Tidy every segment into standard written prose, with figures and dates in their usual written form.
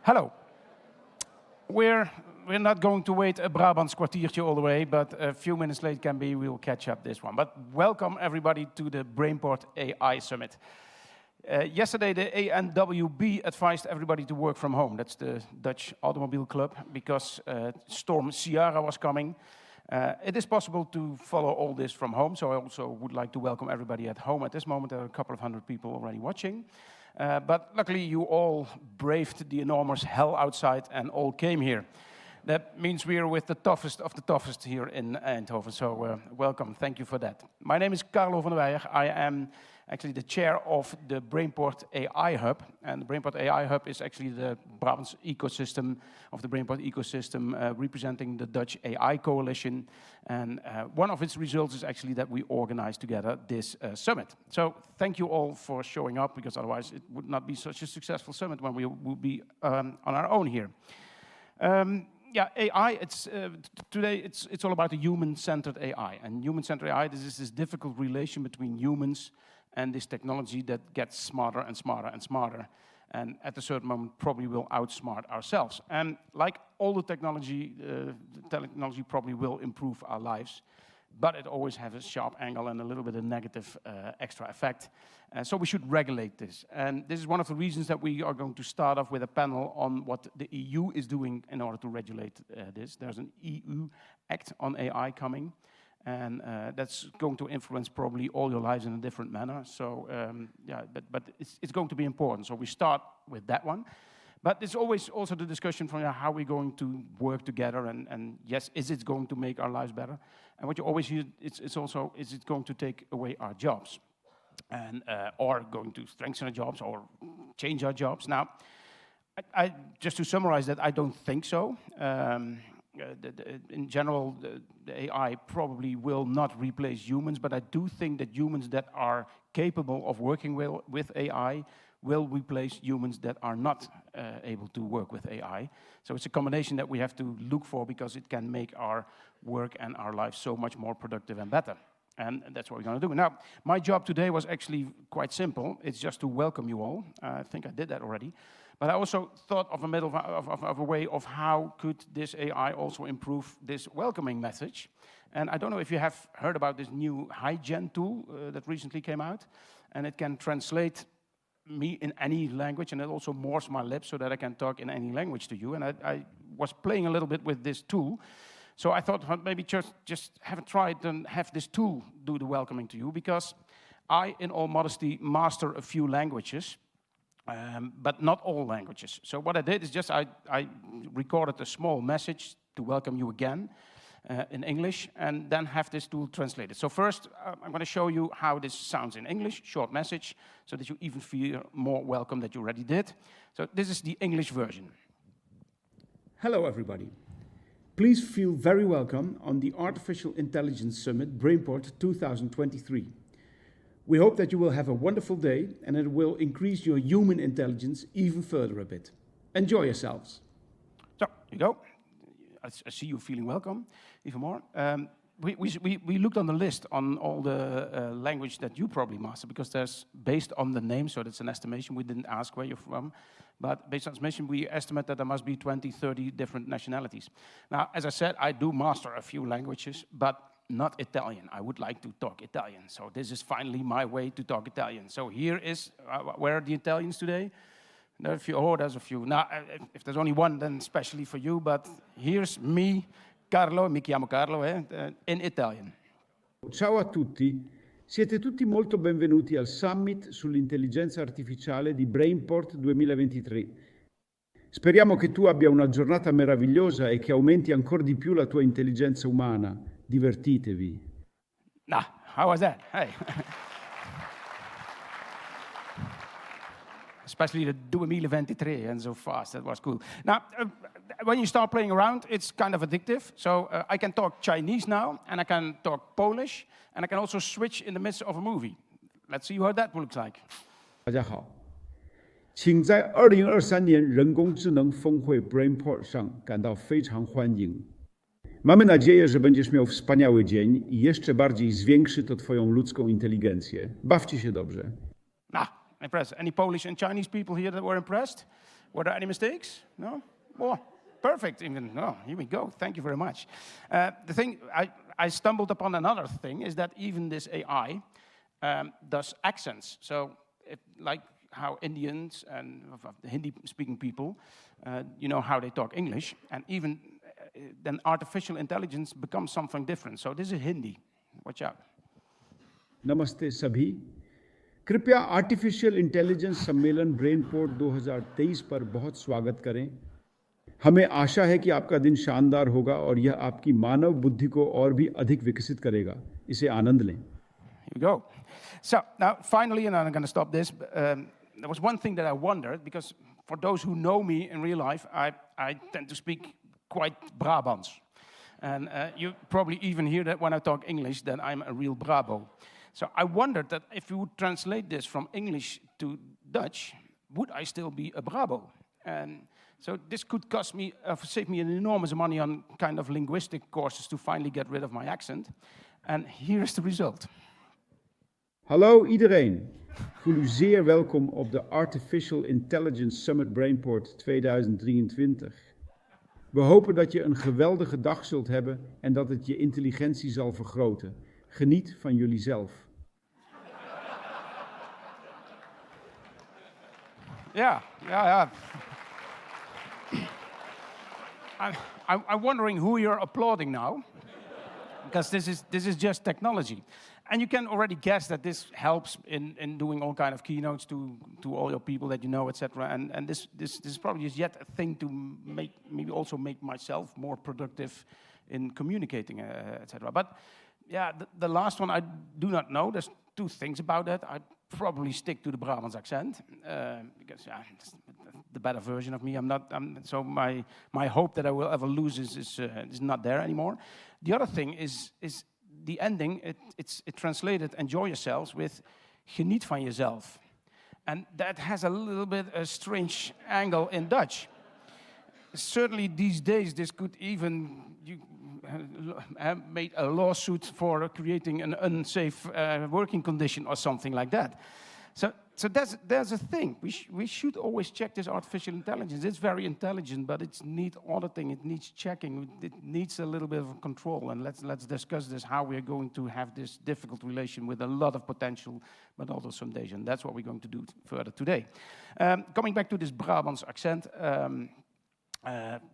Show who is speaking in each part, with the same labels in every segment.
Speaker 1: Hello. We're not going to wait a Brabants kwartiertje all the way, but a few minutes late can be, we'll catch up this one. But welcome everybody to the Brainport AI Summit. Yesterday the ANWB advised everybody to work from home. That's the Dutch Automobile Club, because Storm Ciara was coming. It is possible to follow all this from home, so I also would like to welcome everybody at home. At this moment there are a couple of hundred people already watching. But luckily you all braved the enormous hell outside and all came here. That means we are with the toughest of the toughest here in Eindhoven, so welcome, thank you for that. My name is Carlo van der Weijer. I am actually the chair of the Brainport AI Hub, and the Brainport AI Hub is actually the Brabants ecosystem of the Brainport ecosystem, representing the Dutch AI coalition, and one of its results is actually that we organize together this summit. So thank you all for showing up, because otherwise it would not be such a successful summit when we would be on our own here. Yeah, AI, today it's all about a human-centered AI. And human-centered AI, this is this difficult relation between humans and this technology that gets smarter and smarter and smarter. And at a certain moment, probably will outsmart ourselves. And like all the technology probably will improve our lives, but it always has a sharp angle and a little bit of negative extra effect. So we should regulate this. And this is one of the reasons that we are going to start off with a panel on what the EU is doing in order to regulate this. There's an EU Act on AI coming, and that's going to influence probably all your lives in a different manner. So yeah, but it's going to be important. So we start with that one. But it's always also the discussion from how we're going to work together, and yes, is it going to make our lives better? And what you always hear, it's also, is it going to take away our jobs? And, or going to strengthen our jobs or change our jobs? Now, just to summarize that, I don't think so. In general, the AI probably will not replace humans, but I do think that humans that are capable of working with AI will replace humans that are not able to work with AI. So it's a combination that we have to look for, because it can make our work and our lives so much more productive and better. And that's what we're going to do. Now, my job today was actually quite simple. It's just to welcome you all. I think I did that already. But I also thought of a way of how could this AI also improve this welcoming message. And I don't know if you have heard about this new HiGen tool that recently came out. And it can translate me in any language, and it also morphs my lips so that I can talk in any language to you. And I was playing a little bit with this tool. So I thought maybe just have a try and have this tool do the welcoming to you, because I, in all modesty, master a few languages, but not all languages. So what I did is just I recorded a small message to welcome you again in English, and then have this tool translated. So first, I'm going to show you how this sounds in English, short message, so that you even feel more welcome that you already did. So this is the English version. Hello, everybody. Please feel very welcome on the Artificial Intelligence Summit, Brainport 2023. We hope that you will have a wonderful day, and it will increase your human intelligence even further a bit. Enjoy yourselves. So, here you go. I see you feeling welcome even more. We looked on the list on all the language that you probably master, because there's based on the name, so that's an estimation. We didn't ask where you're from, but based on estimation, we estimate that there must be 20, 30 different nationalities. Now, as I said, I do master a few languages, but not Italian. I would like to talk Italian, so this is finally my way to talk Italian. So here is, where are the Italians today? There are a few, oh, there's a few. Now, if there's only one, then especially for you, but here's me, Carlo, mi chiamo Carlo, in Italian.
Speaker 2: Ciao a tutti, siete tutti molto benvenuti al Summit sull'intelligenza artificiale di Brainport 2023. Speriamo che tu abbia una giornata meravigliosa e che aumenti ancora di più la tua intelligenza umana. Divertitevi.
Speaker 1: Nah, how was that? Hey. Especially the 2023 and so fast, that was cool. Now, when you start playing around, it's kind of addictive. So I can talk Chinese now, and I can talk Polish, and I can also switch in the midst of a movie. Let's see what that looks like.
Speaker 2: 大家好，请在2023年人工智能峰会 Brainport 上感到非常欢迎。Mamy nadzieję, że będziesz miał wspaniały dzień i jeszcze bardziej zwiększy to twoją ludzką inteligencję. Bawcie się dobrze.
Speaker 1: Impressed. Any Polish and Chinese people here that were impressed? Were there any mistakes? No? Well, perfect. Even, no, here we go. Thank you very much. The thing, I stumbled upon another thing, is that even this AI does accents. So, like how Indians and the Hindi-speaking people, you know how they talk English, and even then artificial intelligence becomes something different. So this is Hindi. Watch out.
Speaker 2: नमस्ते सभी, कृपया artificial intelligence सम्मेलन ब्रेनपोर्ट 2023 पर बहुत स्वागत करें। हमें आशा है कि आपका दिन शानदार होगा और यह आपकी मानव बुद्धि को और भी अधिक विकसित करेगा। इसे आनंद लें।
Speaker 1: Here we go. So now finally, and I'm going to stop this, there was one thing that I wondered, because for those who know me in real life, I tend to speak quite Brabants. And you probably even hear that when I talk English, that I'm a real Brabo. So I wondered that if you would translate this from English to Dutch, would I still be a Brabo? And so this could cost me, save me an enormous money on kind of linguistic courses to finally get rid of my accent. And here is the result.
Speaker 2: Hallo iedereen. Voel u zeer welkom op de Artificial Intelligence Summit Brainport 2023. We hopen dat je een geweldige dag zult hebben en dat het je intelligentie zal vergroten. Geniet van jullie zelf.
Speaker 1: Yeah. I'm wondering who you're applauding now, because this is just technology. And you can already guess that this helps in doing all kind of keynotes to all your people that you know, etc. And this is probably just yet a thing to maybe also make myself more productive in communicating, etc. But yeah, the last one I do not know. There's two things about that. I probably stick to the Brabants accent because yeah, it's the better version of me. So my hope that I will ever lose is not there anymore. The other thing is the ending. It's translated "enjoy yourselves" with "geniet van jezelf," and that has a little bit a strange angle in Dutch. Certainly these days, this could even made a lawsuit for creating an unsafe working condition or something like that. So there's a thing. We should always check this artificial intelligence. It's very intelligent, but it needs auditing. It needs checking. It needs a little bit of control. And let's discuss this, how we're going to have this difficult relation with a lot of potential, but also some danger. And that's what we're going to do further today. Coming back to this Brabants accent,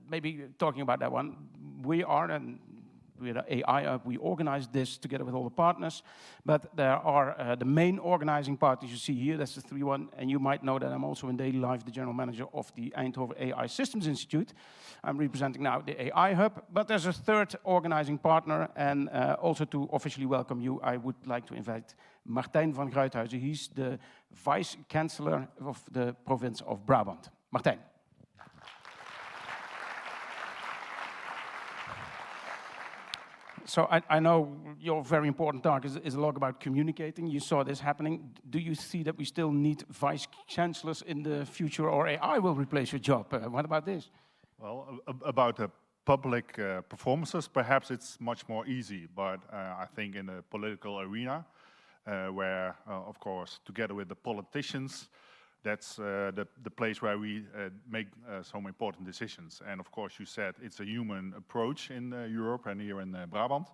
Speaker 1: maybe talking about that one, we're the AI, we organized this together with all the partners, but there are the main organizing parties you see here, that's the 3-1, and you might know that I'm also in daily life the general manager of the Eindhoven AI Systems Institute. I'm representing now the AI Hub, but there's a third organizing partner, and also to officially welcome you, I would like to invite Martijn van Gruithuizen. He's the Vice Chancellor of the province of Brabant. Martijn. So I know your very important task is a lot about communicating. You saw this happening. Do you see that we still need vice chancellors in the future, or AI will replace your job? What about this?
Speaker 3: Well, about the public performances, perhaps it's much more easy. But I think in the political arena, where, of course, together with the politicians, that's the place where we make some important decisions. And of course, you said it's a human approach in Europe and here in Brabant.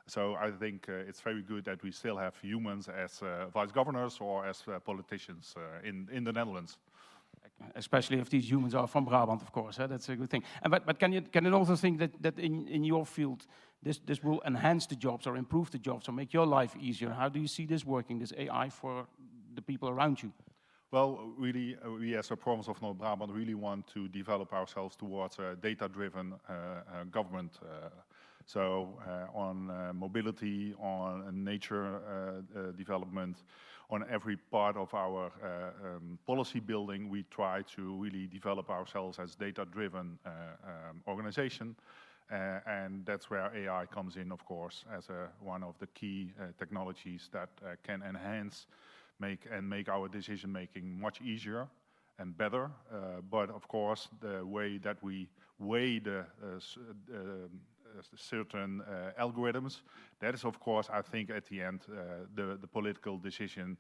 Speaker 3: So I think it's very good that we still have humans as vice governors or as politicians in the Netherlands.
Speaker 1: Especially if these humans are from Brabant, of course. That's a good thing. But can you also think that in your field, this will enhance the jobs or improve the jobs or make your life easier? How do you see this working, this AI for the people around you?
Speaker 3: Well, really, we as a province of North Brabant really want to develop ourselves towards a data-driven government. So on mobility, on nature development, on every part of our policy building, we try to really develop ourselves as data-driven organization. And that's where AI comes in, of course, as one of the key technologies that can enhance make our decision making much easier and better. But of course, the way that we weigh the certain algorithms, that is of course, I think at the end, the political decision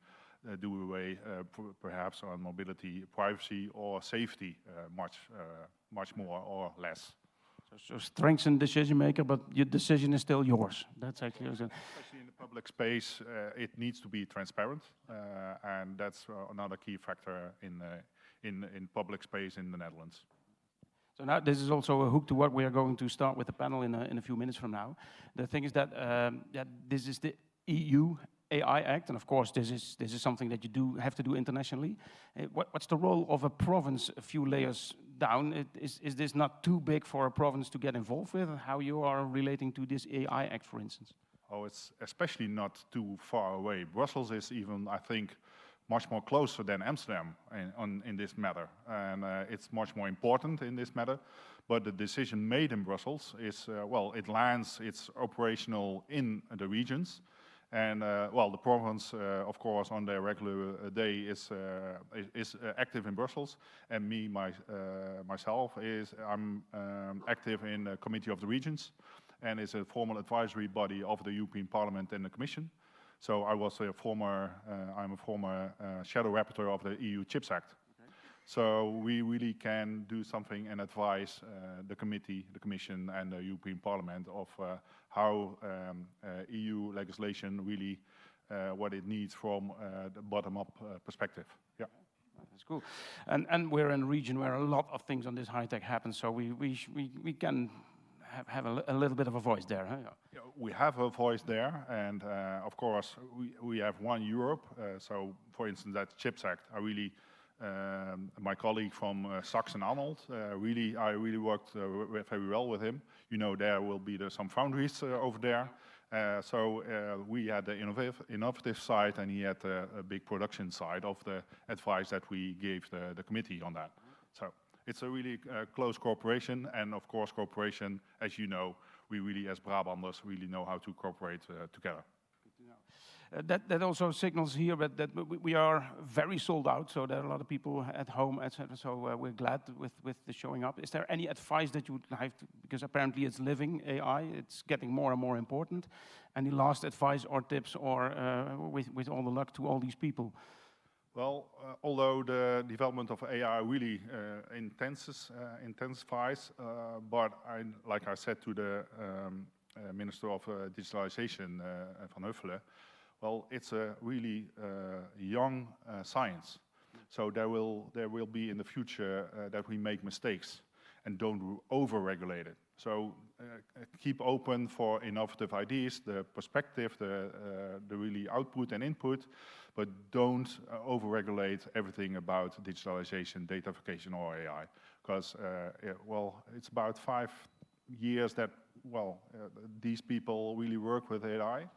Speaker 3: do away perhaps on mobility, privacy, or safety much more or less.
Speaker 1: So strengthen decision maker, but your decision is still yours. That's actually
Speaker 3: especially in the public space, it needs to be transparent, and that's another key factor in public space in the Netherlands.
Speaker 1: So now this is also a hook to what we are going to start with the panel in a few minutes from now. The thing is that this is the EU AI Act, and of course this is something that you have to do internationally. What's the role of a province a few layers down? Is this not too big for a province to get involved with? How you are relating to this AI Act, for instance?
Speaker 3: Oh, it's especially not too far away. Brussels is even, I think, much more closer than Amsterdam in this matter, and it's much more important in this matter. But the decision made in Brussels is, it lands, it's operational in the regions. And the province, of course, on their regular day is active in Brussels, and myself I'm active in the Committee of the Regions, and is a formal advisory body of the European Parliament and the Commission. So I'm a former shadow rapporteur of the EU Chips Act. Okay. So we really can do something and advise the committee, the Commission, and the European Parliament of how EU legislation really, what it needs from the bottom-up perspective. Yeah.
Speaker 1: That's cool. And we're in a region where a lot of things on this high-tech happen, so we can have a little bit of a voice there. Huh?
Speaker 3: Yeah, we have a voice there, and of course we have one Europe. So, for instance, that Chips Act, I really, my colleague from Saxon-Anhalt, I really worked very well with him. You know, there will be some foundries over there. So we had the innovative side, and he had a big production side of the advice that we gave the committee on that. So it's a really close cooperation, and of course cooperation, as you know, we really as Brabanders really know how to cooperate together.
Speaker 1: That also signals here that we are very sold out, so there are a lot of people at home, etc. So we're glad with the showing up. Is there any advice that you would have to, because apparently it's living AI, it's getting more and more important. Any last advice or tips, or with all the luck to all these people?
Speaker 3: Well, although the development of AI really intensifies, but like I said to the Minister of Digitalization, Van Huffelen, well, it's a really young science. So there will be in the future that we make mistakes and don't over-regulate it. So keep open for innovative ideas, the perspective, the really output and input, but don't over-regulate everything about digitalization, datafication, or AI. Because, it's about 5 years that, these people really work with AI,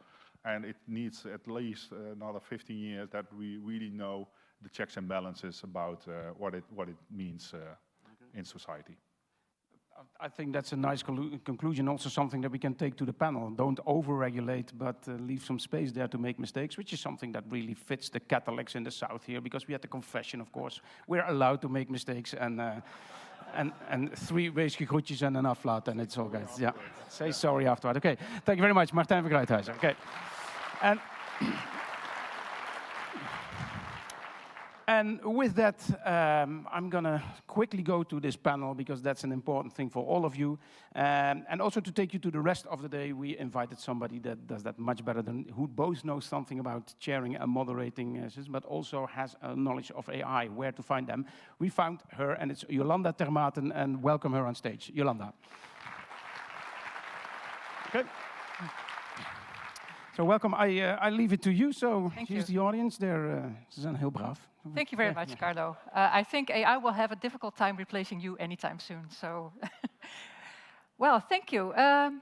Speaker 3: and it needs at least another 15 years that we really know the checks and balances about what it means in society.
Speaker 1: I think that's a nice conclusion, also something that we can take to the panel. Don't over-regulate, but leave some space there to make mistakes, which is something that really fits the Catholics in the South here, because we had the confession, of course. We're allowed to make mistakes, and 3 weesje groetjes and an aflaat, and it's all good. Yeah, say sorry afterward. Okay, thank you very much, Martijn van Gruithuizen. Okay, and with that, I'm going to quickly go to this panel, because that's an important thing for all of you. And also to take you to the rest of the day, we invited somebody that does that much better than, who both knows something about chairing and moderating, but also has a knowledge of AI, where to find them. We found her, and it's Jolanda Termaten, and welcome her on stage. Jolanda. Okay. So welcome. I leave it to you. So here's the audience. Ze zijn heel braaf.
Speaker 4: Thank you very much, Carlo. I think AI will have a difficult time replacing you anytime soon. So, well, thank you. Welcome.